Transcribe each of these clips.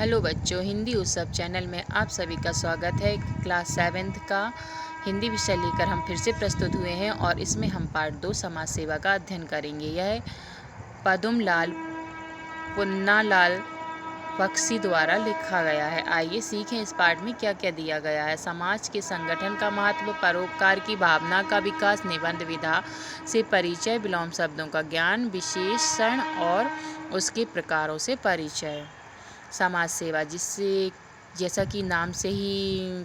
Hello बच्चों, हिंदी उत्सव channel में आप सभी का स्वागत है। क्लास 7th का हिंदी विषय लेकर हम फिर से प्रस्तुत हुए हैं और इसमें हम पार्ट 2 समाज सेवा का अध्ययन करेंगे। यह पदुमलाल पुन्नालाल बख्शी द्वारा लिखा गया है। आइए सीखें इस पाठ में क्या क्या दिया गया है। समाज के संगठन का महत्व, परोपकार की भावना का विकास, निबंध विधा से परिचय, विलोम शब्दों का ज्ञान, विशेषण और उसके प्रकारों से परिचय। समाज सेवा, जिससे जैसा कि नाम से ही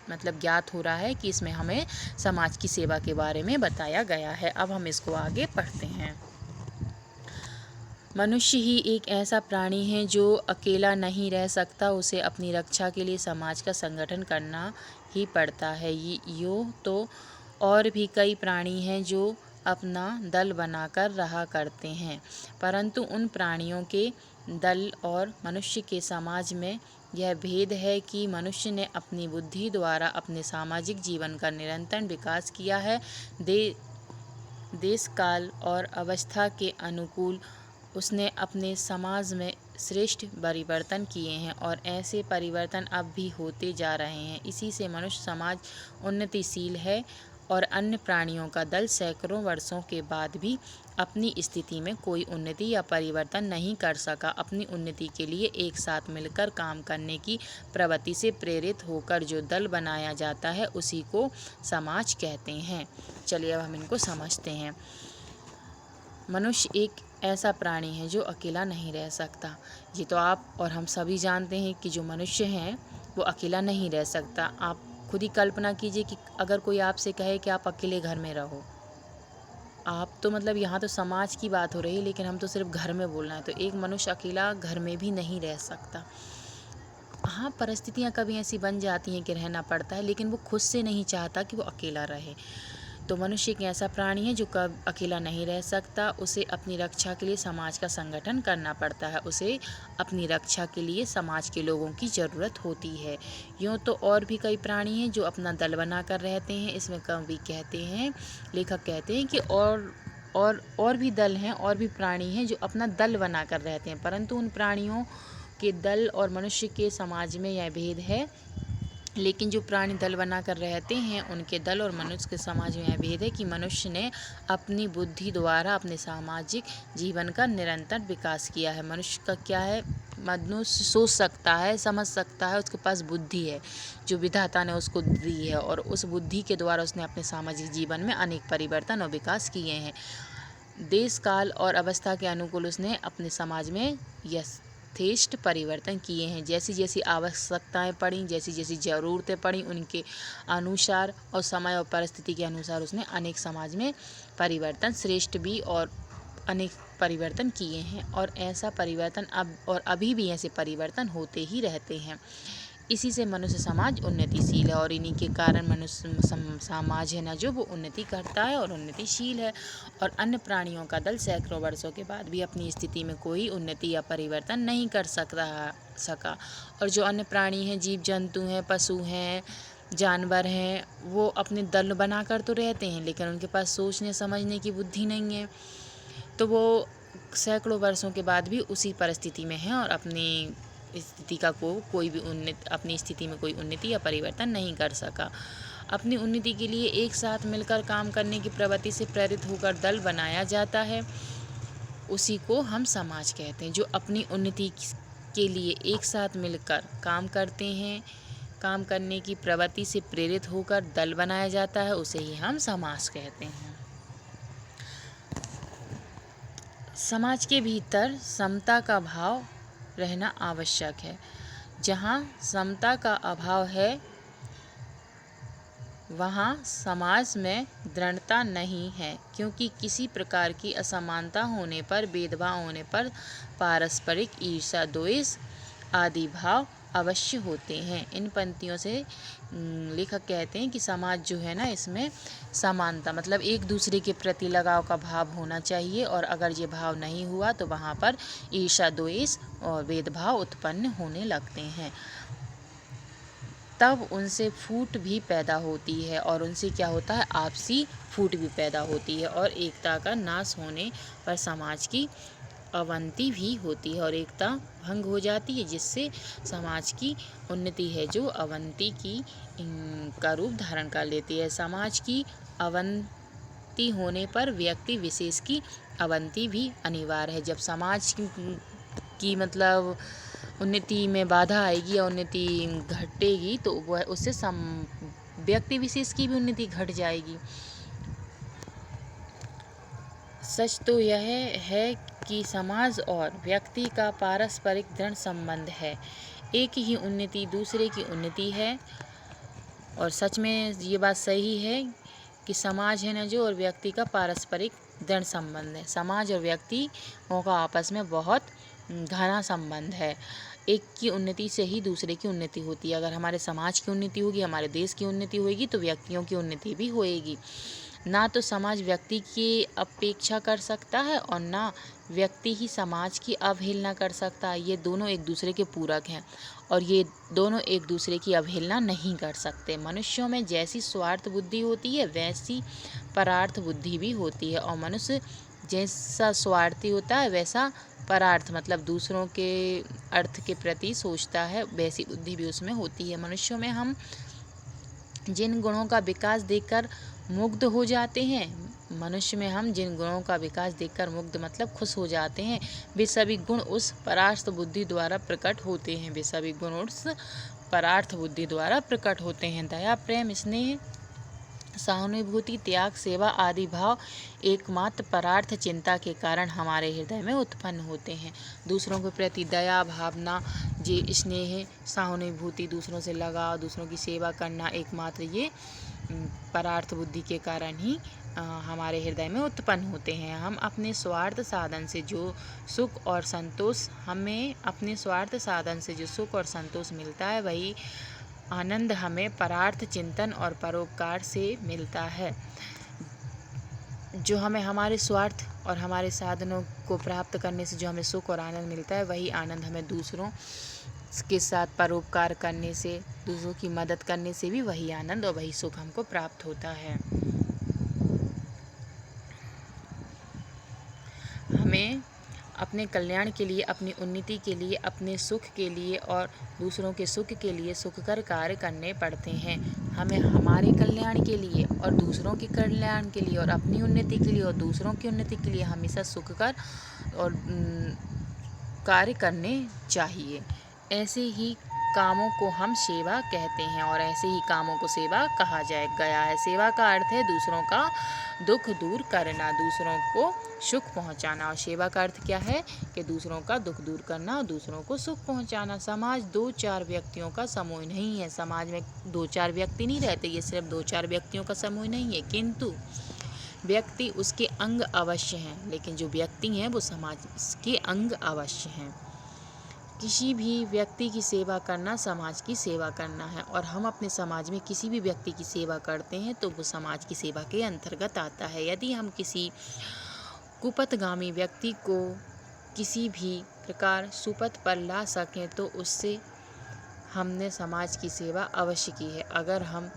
मतलब ज्ञात हो रहा है कि इसमें हमें समाज की सेवा के बारे में बताया गया है। अब हम इसको आगे पढ़ते हैं। मनुष्य ही एक ऐसा प्राणी है जो अकेला नहीं रह सकता। उसे अपनी रक्षा के लिए समाज का संगठन करना ही पड़ता है। यूँ तो और भी कई प्राणी हैं जो अपना दल बनाकर रहा करते हैं, परंतु उन प्राणियों के दल और मनुष्य के समाज में यह भेद है कि मनुष्य ने अपनी बुद्धि द्वारा अपने सामाजिक जीवन का निरंतर विकास किया है। देश काल और अवस्था के अनुकूल उसने अपने समाज में श्रेष्ठ परिवर्तन किए हैं और ऐसे परिवर्तन अब भी होते जा रहे हैं। इसी से मनुष्य समाज उन्नतिशील है और अन्य प्राणियों का दल सैकड़ों वर्षों के बाद भी अपनी स्थिति में कोई उन्नति या परिवर्तन नहीं कर सका। अपनी उन्नति के लिए एक साथ मिलकर काम करने की प्रवृत्ति से प्रेरित होकर जो दल बनाया जाता है उसी को समाज कहते हैं। चलिए अब हम इनको समझते हैं। मनुष्य एक ऐसा प्राणी है जो अकेला नहीं रह सकता। ये तो आप और हम सभी जानते हैं कि जो मनुष्य हैं वो अकेला नहीं रह सकता। आप खुद ही कल्पना कीजिए कि अगर कोई आपसे कहे कि आप अकेले घर में रहो, आप तो मतलब यहाँ तो समाज की बात हो रही है, लेकिन हम तो सिर्फ घर में बोल रहे हैं। तो एक मनुष्य अकेला घर में भी नहीं रह सकता। हाँ, परिस्थितियाँ कभी ऐसी बन जाती हैं कि रहना पड़ता है, लेकिन वो खुद से नहीं चाहता कि वो अकेला रहे। तो मनुष्य एक ऐसा प्राणी है जो कब अकेला नहीं रह सकता। उसे अपनी रक्षा के लिए समाज का संगठन करना पड़ता है। उसे अपनी रक्षा के लिए समाज के लोगों की ज़रूरत होती है। यूँ तो और भी कई प्राणी हैं जो अपना दल बनाकर रहते हैं। इसमें कवि कहते हैं, लेखक कहते हैं कि और भी दल हैं, और भी प्राणी हैं जो अपना दल बनाकर रहते हैं, परंतु उन प्राणियों के दल और मनुष्य के समाज में यह भेद है। लेकिन जो प्राणी दल बनाकर रहते हैं उनके दल और मनुष्य के समाज में यह भेद है कि मनुष्य ने अपनी बुद्धि द्वारा अपने सामाजिक जीवन का निरंतर विकास किया है। मनुष्य का क्या है, मनुष्य सोच सकता है, समझ सकता है, उसके पास बुद्धि है जो विधाता ने उसको दी है, और उस बुद्धि के द्वारा उसने अपने सामाजिक जीवन में अनेक परिवर्तन और विकास किए हैं। देश काल और अवस्था के अनुकूल उसने अपने समाज में यथेष्ट परिवर्तन किए हैं। जैसी जैसी आवश्यकताएं पड़ी, जैसी जैसी ज़रूरतें पड़ी, उनके अनुसार और समय और परिस्थिति के अनुसार उसने अनेक समाज में परिवर्तन, श्रेष्ठ भी और अनेक परिवर्तन किए हैं। और ऐसा परिवर्तन अब और अभी भी ऐसे परिवर्तन होते ही रहते हैं। इसी से मनुष्य समाज उन्नतिशील है और इन्हीं के कारण मनुष्य समाज है ना जो वो उन्नति करता है और उन्नतिशील है। और अन्य प्राणियों का दल सैकड़ों वर्षों के बाद भी अपनी स्थिति में कोई उन्नति या परिवर्तन नहीं कर सका। और जो अन्य प्राणी हैं, जीव जंतु हैं, पशु हैं, जानवर हैं, वो अपने दल बनाकर तो रहते हैं, लेकिन उनके पास सोचने समझने की बुद्धि नहीं है। तो वो सैकड़ों वर्षों के बाद भी उसी परिस्थिति में हैं और अपनी स्थिति का अपनी स्थिति में कोई उन्नति या परिवर्तन नहीं कर सका। अपनी उन्नति के लिए एक साथ मिलकर काम करने की प्रवृत्ति से प्रेरित होकर दल बनाया जाता है, उसी को हम समाज कहते हैं। जो अपनी उन्नति के लिए एक साथ मिलकर काम करते हैं, काम करने की प्रवृत्ति से प्रेरित होकर दल बनाया जाता है, उसे ही हम समाज कहते हैं। समाज के भीतर समता का भाव रहना आवश्यक है। जहाँ समता का अभाव है वहाँ समाज में दृढ़ता नहीं है, क्योंकि किसी प्रकार की असमानता होने पर, भेदभाव होने पर पारस्परिक ईर्ष्या, द्वेष आदि भाव अवश्य होते हैं। इन पंक्तियों से लेखक कहते हैं कि समाज जो है ना, इसमें समानता मतलब एक दूसरे के प्रति लगाव का भाव होना चाहिए, और अगर ये भाव नहीं हुआ तो वहाँ पर ईर्ष्या, द्वेष और भेदभाव उत्पन्न होने लगते हैं। तब उनसे फूट भी पैदा होती है, और उनसे क्या होता है, आपसी फूट भी पैदा होती है, और एकता का नाश होने पर समाज की अवनति भी होती है और एकता भंग हो जाती है, जिससे समाज की उन्नति है जो अवनति की का रूप धारण कर लेती है। समाज की अवनति होने पर व्यक्ति विशेष की अवनति भी अनिवार्य है। जब समाज की मतलब उन्नति में बाधा आएगी या उन्नति घटेगी तो वह उससे व्यक्ति विशेष की भी उन्नति घट जाएगी। सच तो यह है कि समाज और व्यक्ति का पारस्परिक दृढ़ संबंध है। एक ही उन्नति दूसरे की उन्नति है। और सच में ये बात सही है कि समाज है ना जो और व्यक्ति का पारस्परिक दृढ़ संबंध है। समाज और व्यक्तियों का आपस में बहुत घना संबंध है। एक की उन्नति से ही दूसरे की उन्नति होती है। अगर हमारे समाज की उन्नति होगी, हमारे देश की उन्नति होगी, तो व्यक्तियों की उन्नति भी होएगी। ना तो समाज व्यक्ति की अपेक्षा कर सकता है और ना व्यक्ति ही समाज की अवहेलना कर सकता है। ये दोनों एक दूसरे के पूरक हैं और ये दोनों एक दूसरे की अवहेलना नहीं कर सकते। मनुष्यों में जैसी स्वार्थ बुद्धि होती है वैसी परार्थ बुद्धि भी होती है और मनुष्य जैसा स्वार्थी होता है वैसा परार्थ मतलब दूसरों के अर्थ के प्रति सोचता है, वैसी बुद्धि भी उसमें होती है। मनुष्यों में हम जिन गुणों का विकास देखकर मुग्ध हो जाते हैं, मनुष्य में हम जिन गुणों का विकास देखकर मुग्ध मतलब खुश हो जाते हैं, वे सभी गुण उस परार्थ बुद्धि द्वारा प्रकट होते हैं। वे सभी गुण उस परार्थ बुद्धि द्वारा प्रकट होते हैं। दया, प्रेम, स्नेह, सहानुभूति, त्याग, सेवा आदि भाव एकमात्र परार्थ चिंता के कारण हमारे हृदय में उत्पन्न होते हैं। दूसरों के प्रति दया भावना, जी स्नेह, सहानुभूति, दूसरों से लगाव, दूसरों की सेवा करना एकमात्र ये परार्थ बुद्धि के कारण ही हमारे हृदय में उत्पन्न होते हैं। हम अपने स्वार्थ साधन से जो सुख और संतोष मिलता है वही आनंद हमें परार्थ चिंतन और परोपकार से मिलता है। जो हमें हमारे स्वार्थ और हमारे साधनों को प्राप्त करने से जो हमें सुख और आनंद मिलता है, वही आनंद हमें दूसरों के साथ परोपकार करने से, दूसरों की मदद करने से भी वही आनंद और वही सुख हमको प्राप्त होता है। हमें अपने कल्याण के लिए, अपनी उन्नति के लिए, अपने सुख के लिए और दूसरों के सुख के लिए सुखकर कार्य करने पड़ते हैं। हमें हमारे कल्याण के लिए और दूसरों के कल्याण के लिए और अपनी उन्नति के लिए और दूसरों की उन्नति के लिए हमेशा सुखकर और कार्य करने चाहिए। ऐसे ही कामों को हम सेवा कहते हैं और ऐसे ही कामों को सेवा कहा गया है। सेवा का अर्थ है दूसरों का दुख दूर करना, दूसरों को सुख पहुंचाना। और सेवा का अर्थ क्या है कि दूसरों का दुख दूर करना और दूसरों को सुख पहुंचाना। समाज 2-4 व्यक्तियों का समूह नहीं है। समाज में 2-4 व्यक्ति नहीं रहते, ये सिर्फ 2-4 व्यक्तियों का समूह नहीं है, किंतु व्यक्ति उसके अंग अवश्य हैं। लेकिन जो व्यक्ति हैं वो समाज के अंग अवश्य हैं। किसी भी व्यक्ति की सेवा करना समाज की सेवा करना है और हम अपने समाज में किसी भी व्यक्ति की सेवा करते हैं तो वो समाज की सेवा के अंतर्गत आता है। यदि हम किसी कुपथगामी व्यक्ति को किसी भी प्रकार सुपथ पर ला सकें तो उससे हमने समाज की सेवा अवश्य की है। अगर हम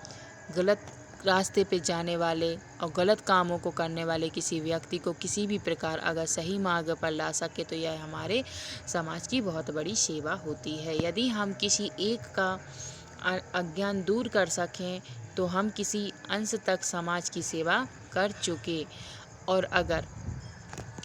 गलत रास्ते पे जाने वाले और गलत कामों को करने वाले किसी व्यक्ति को किसी भी प्रकार अगर सही मार्ग पर ला सके तो यह हमारे समाज की बहुत बड़ी सेवा होती है। यदि हम किसी एक का अज्ञान दूर कर सकें तो हम किसी अंश तक समाज की सेवा कर चुके। और अगर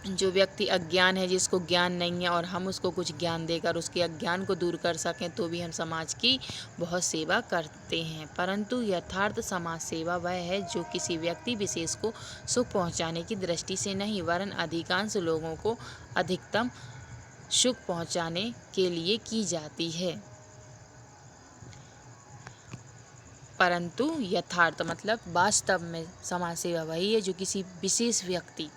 जो व्यक्ति अज्ञान है, जिसको ज्ञान नहीं है, और हम उसको कुछ ज्ञान देकर उसके अज्ञान को दूर कर सकें तो भी हम समाज की बहुत सेवा करते हैं। परंतु यथार्थ समाज सेवा वह है जो किसी व्यक्ति विशेष को सुख पहुंचाने की दृष्टि से नहीं, वरन अधिकांश लोगों को अधिकतम सुख पहुंचाने के लिए की जाती है। परंतु यथार्थ मतलब वास्तव में समाज सेवा वही है जो किसी विशेष व्यक्ति,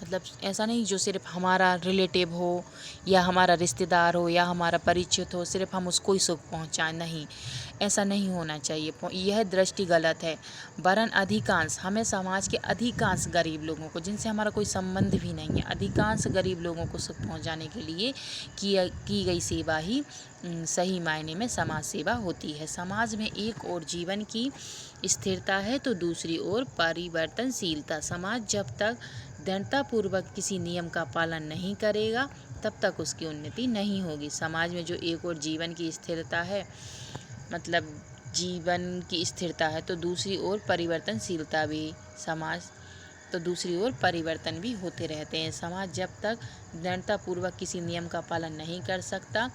मतलब ऐसा नहीं जो सिर्फ हमारा रिलेटिव हो या हमारा रिश्तेदार हो या हमारा परिचित हो, सिर्फ हम उसको ही सुख पहुंचाएं, नहीं, ऐसा नहीं होना चाहिए। यह दृष्टि गलत है। वरन अधिकांश, हमें समाज के अधिकांश गरीब लोगों को, जिनसे हमारा कोई संबंध भी नहीं है, अधिकांश गरीब लोगों को सुख पहुंचाने के लिए की गई सेवा ही सही मायने में समाज सेवा होती है। समाज में एक ओर जीवन की स्थिरता है तो दूसरी ओर परिवर्तनशीलता। समाज जब तक दृढ़तापूर्वक किसी नियम का पालन नहीं करेगा तब तक उसकी उन्नति नहीं होगी। समाज में जो एक और जीवन की स्थिरता है, मतलब जीवन की स्थिरता है, तो दूसरी ओर परिवर्तनशीलता भी तो दूसरी ओर परिवर्तन भी होते रहते हैं। समाज जब तक दृढ़तापूर्वक किसी नियम का पालन नहीं कर सकता,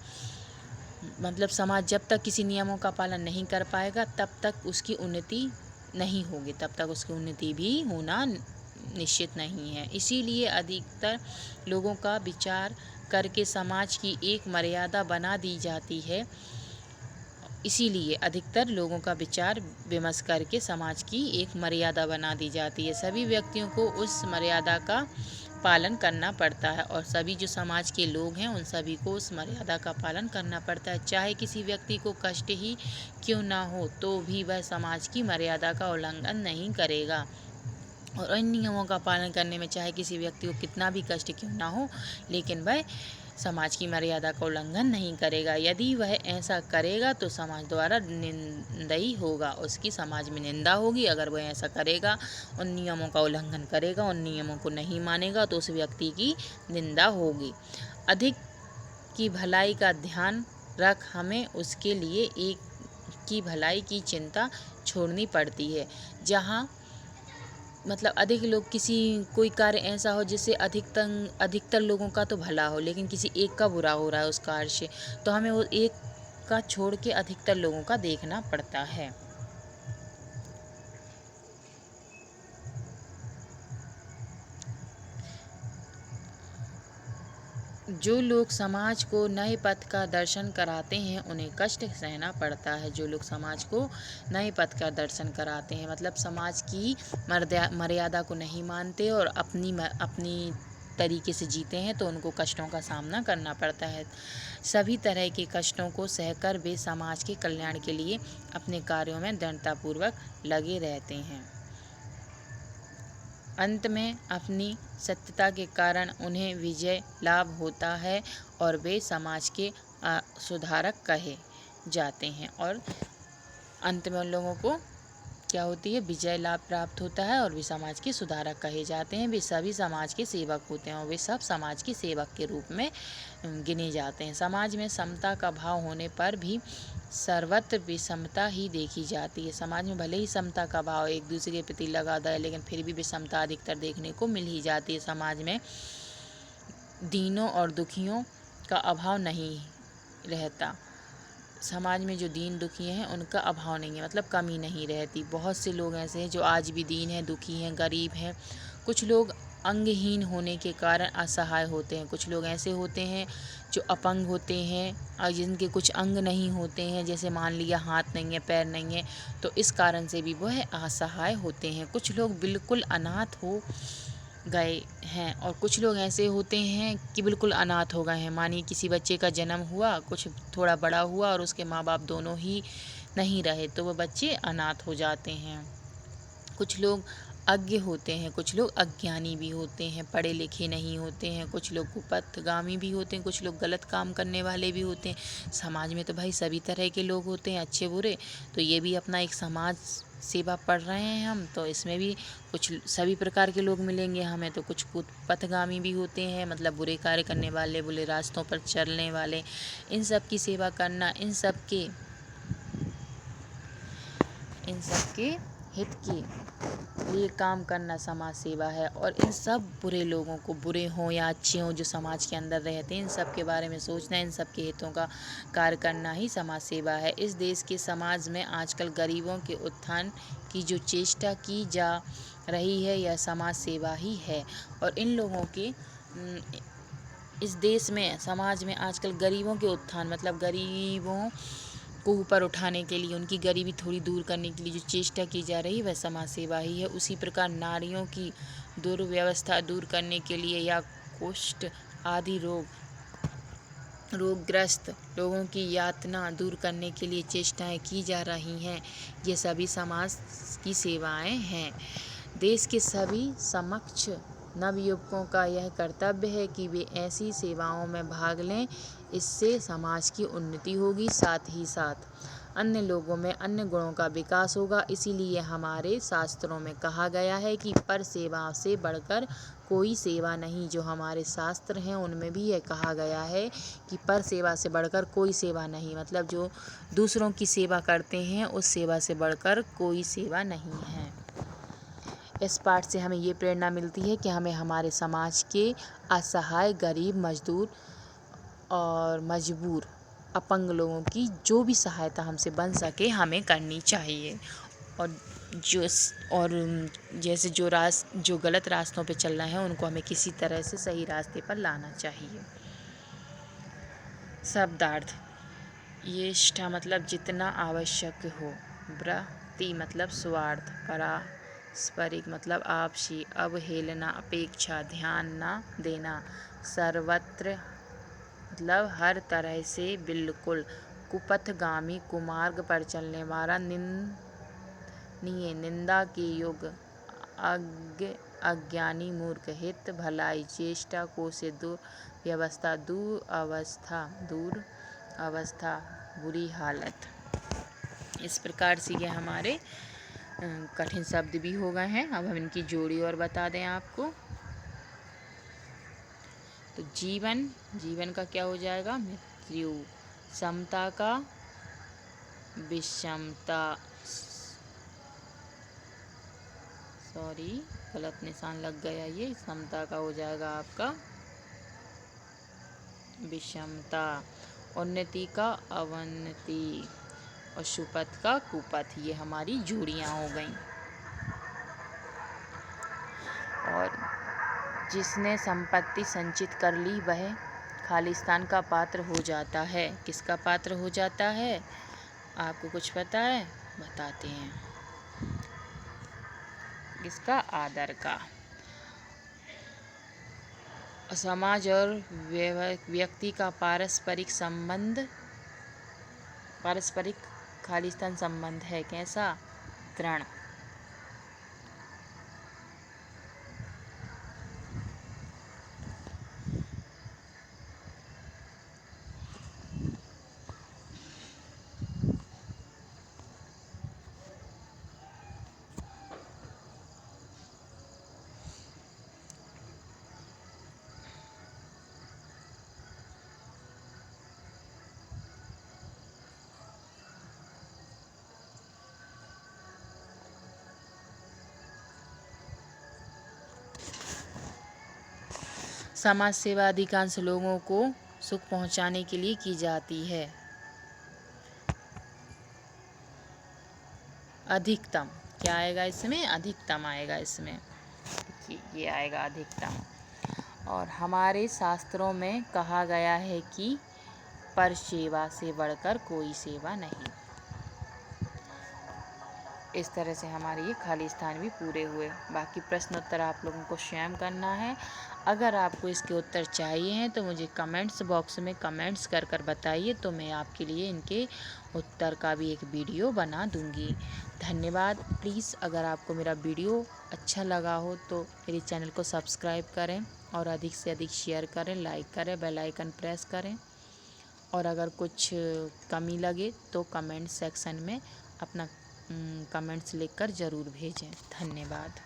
मतलब समाज जब तक किसी नियमों का पालन नहीं कर पाएगा तब तक उसकी उन्नति नहीं होगी, तब तक उसकी उन्नति भी होना निश्चित नहीं है। इसीलिए अधिकतर लोगों का विचार करके समाज की एक मर्यादा बना दी जाती है। इसीलिए अधिकतर लोगों का विचार विमर्श करके समाज की एक मर्यादा बना दी जाती है। सभी व्यक्तियों को उस मर्यादा का पालन करना पड़ता है और सभी जो समाज के लोग हैं उन सभी को उस मर्यादा का पालन करना पड़ता है। चाहे किसी व्यक्ति को कष्ट ही क्यों ना हो तो भी वह समाज की मर्यादा का उल्लंघन नहीं करेगा और इन नियमों का पालन करने में चाहे किसी व्यक्ति को कितना भी कष्ट क्यों ना हो, लेकिन वह समाज की मर्यादा का उल्लंघन नहीं करेगा। यदि वह ऐसा करेगा तो समाज द्वारा निंदनीय होगा, उसकी समाज में निंदा होगी। अगर वह ऐसा करेगा, उन नियमों का उल्लंघन करेगा, उन नियमों को नहीं मानेगा तो उस व्यक्ति की निंदा होगी। अधिक की भलाई का ध्यान रख हमें उसके लिए एक की भलाई की चिंता छोड़नी पड़ती है। जहाँ मतलब अधिक लोग कोई कार्य ऐसा हो जिससे अधिकतर लोगों का तो भला हो लेकिन किसी एक का बुरा हो रहा है उस कार्य से, तो हमें वो एक का छोड़ के अधिकतर लोगों का देखना पड़ता है। जो लोग समाज को नए पथ का दर्शन कराते हैं उन्हें कष्ट सहना पड़ता है। जो लोग समाज को नए पथ का दर्शन कराते हैं मतलब समाज की मर्यादा को नहीं मानते और अपनी तरीके से जीते हैं तो उनको कष्टों का सामना करना पड़ता है। सभी तरह के कष्टों को सहकर वे समाज के कल्याण के लिए अपने कार्यों में दृढ़तापूर्वक लगे रहते हैं। अंत में अपनी सत्यता के कारण उन्हें विजय लाभ होता है और वे समाज के सुधारक कहे जाते हैं और अंत में उन लोगों को क्या होती है, विजय लाभ प्राप्त होता है और वे समाज के सुधारक कहे जाते हैं। वे सभी समाज के सेवक होते हैं और वे सब समाज के सेवक के रूप में गिने जाते हैं। समाज में समता का भाव होने पर भी सर्वत्र विषमता ही देखी जाती है। समाज में भले ही समता का भाव एक दूसरे के प्रति लगा है लेकिन फिर भी विषमता अधिकतर देखने को मिल ही जाती है। समाज में दीनों और दुखियों का अभाव नहीं रहता। समाज में जो दीन दुखी हैं उनका अभाव नहीं है, मतलब कमी नहीं रहती। बहुत से लोग ऐसे हैं जो आज भी दीन हैं, दुखी हैं, गरीब हैं। कुछ लोग अंगहीन होने के कारण असहाय होते हैं। कुछ लोग ऐसे होते हैं जो अपंग होते हैं और जिनके कुछ अंग नहीं होते हैं, जैसे मान लिया हाथ नहीं है, पैर नहीं है, तो इस कारण से भी वह असहाय होते हैं। कुछ लोग बिल्कुल अनाथ हो गए हैं और कुछ लोग ऐसे होते हैं कि बिल्कुल अनाथ हो गए हैं। मानिए किसी बच्चे का जन्म हुआ, कुछ थोड़ा बड़ा हुआ और उसके माँ बाप दोनों ही नहीं रहे तो वह बच्चे अनाथ हो जाते हैं। कुछ लोग अज्ञ होते हैं, कुछ लोग अज्ञानी भी होते हैं, पढ़े लिखे नहीं होते हैं। कुछ लोग कुपथगामी भी होते हैं, कुछ लोग गलत काम करने वाले भी होते हैं। समाज में तो भाई सभी तरह के लोग होते हैं, अच्छे बुरे। तो ये भी अपना एक समाज सेवा पढ़ रहे हैं हम, तो इसमें भी कुछ सभी प्रकार के लोग मिलेंगे हमें। तो कुछ कुपथगामी भी होते हैं, मतलब बुरे कार्य करने वाले, बुरे रास्तों पर चलने वाले। इन सब की सेवा करना, इन सब के हित के लिए काम करना समाज सेवा है। और इन सब बुरे लोगों को, बुरे हों या अच्छे हों, जो समाज के अंदर रहते हैं, इन सब के बारे में सोचना, इन सब के हितों का कार्य करना ही समाज सेवा है। इस देश के समाज में आजकल गरीबों के उत्थान की जो चेष्टा की जा रही है यह समाज सेवा ही है। और इन लोगों के इस देश में, समाज में आजकल गरीबों के उत्थान मतलब गरीबों को ऊपर उठाने के लिए, उनकी गरीबी थोड़ी दूर करने के लिए जो चेष्टा की जा रही है वह समाज सेवा ही है। उसी प्रकार नारियों की दुर्व्यवस्था दूर करने के लिए या कुष्ठ आदि रोगग्रस्त लोगों की यातना दूर करने के लिए चेष्टाएं की जा रही हैं। ये सभी समाज की सेवाएं हैं। देश के सभी समक्ष नवयुवकों का यह कर्तव्य है कि वे ऐसी सेवाओं में भाग लें, इससे समाज की उन्नति होगी। साथ ही साथ अन्य लोगों में अन्य गुणों का विकास होगा। इसीलिए हमारे शास्त्रों में कहा गया है कि पर सेवा से बढ़कर कोई सेवा नहीं। जो हमारे शास्त्र हैं उनमें भी यह कहा गया है कि पर सेवा से बढ़कर कोई सेवा नहीं, मतलब जो दूसरों की सेवा करते हैं उस सेवा से बढ़कर कोई सेवा नहीं है। इस पाठ से हमें ये प्रेरणा मिलती है कि हमें हमारे समाज के असहाय, गरीब, मजदूर और मजबूर, अपंग लोगों की जो भी सहायता हमसे बन सके हमें करनी चाहिए। और जैसे जो गलत रास्तों पे चल रहे हैं उनको हमें किसी तरह से सही रास्ते पर लाना चाहिए। शब्दार्थ: यष्टा मतलब जितना आवश्यक हो, व्रति मतलब स्वार्थ, पारस्परिक मतलब आपसी, अवहेलना अपेक्षा, ध्यान न देना, सर्वत्र मतलब हर तरह से, बिल्कुल, कुपथगामी कुमार्ग पर चलने वाला, निंदनीय निंदा के योग्य, अज्ञानी मूर्ख, हित भलाई, चेष्टा कोश, दुर्व्यवस्था, दूर अवस्था, बुरी हालत। इस प्रकार से ये हमारे कठिन शब्द भी हो गए हैं। अब हम इनकी जोड़ी और बता दें आपको। तो जीवन का क्या हो जाएगा? मृत्यु। समता का विषमता, गलत निशान लग गया, ये समता का हो जाएगा आपका विषमता। उन्नति का अवनति और सुपथ का कुपथ। ये हमारी जोड़ियां हो गईं। और जिसने संपत्ति संचित कर ली वह खालिस्तान का पात्र हो जाता है। किसका पात्र हो जाता है? आपको कुछ पता है? बताते हैं। किसका? आदर का। समाज और व्यक्ति का पारस्परिक खालिस्तान संबंध है। कैसा? ऋण। समाज सेवा अधिकांश लोगों को सुख पहुंचाने के लिए की जाती है। अधिकतम क्या आएगा इसमें? अधिकतम आएगा इसमें। ये आएगा अधिकतम। और हमारे शास्त्रों में कहा गया है कि पर सेवा से बढ़कर कोई सेवा नहीं। इस तरह से हमारे ये खालिस्तान भी पूरे हुए। बाकी प्रश्न उत्तर आप लोगों को स्वयं करना है। अगर आपको इसके उत्तर चाहिए हैं तो मुझे कमेंट्स बॉक्स में कमेंट्स कर बताइए, तो मैं आपके लिए इनके उत्तर का भी एक वीडियो बना दूंगी। धन्यवाद। प्लीज़ अगर आपको मेरा वीडियो अच्छा लगा हो तो मेरे चैनल को सब्सक्राइब करें और अधिक से अधिक शेयर करें, लाइक करें, बेल आइकन प्रेस करें। और अगर कुछ कमी लगे तो कमेंट सेक्शन में अपना कमेंट्स लिखकर ज़रूर भेजें। धन्यवाद।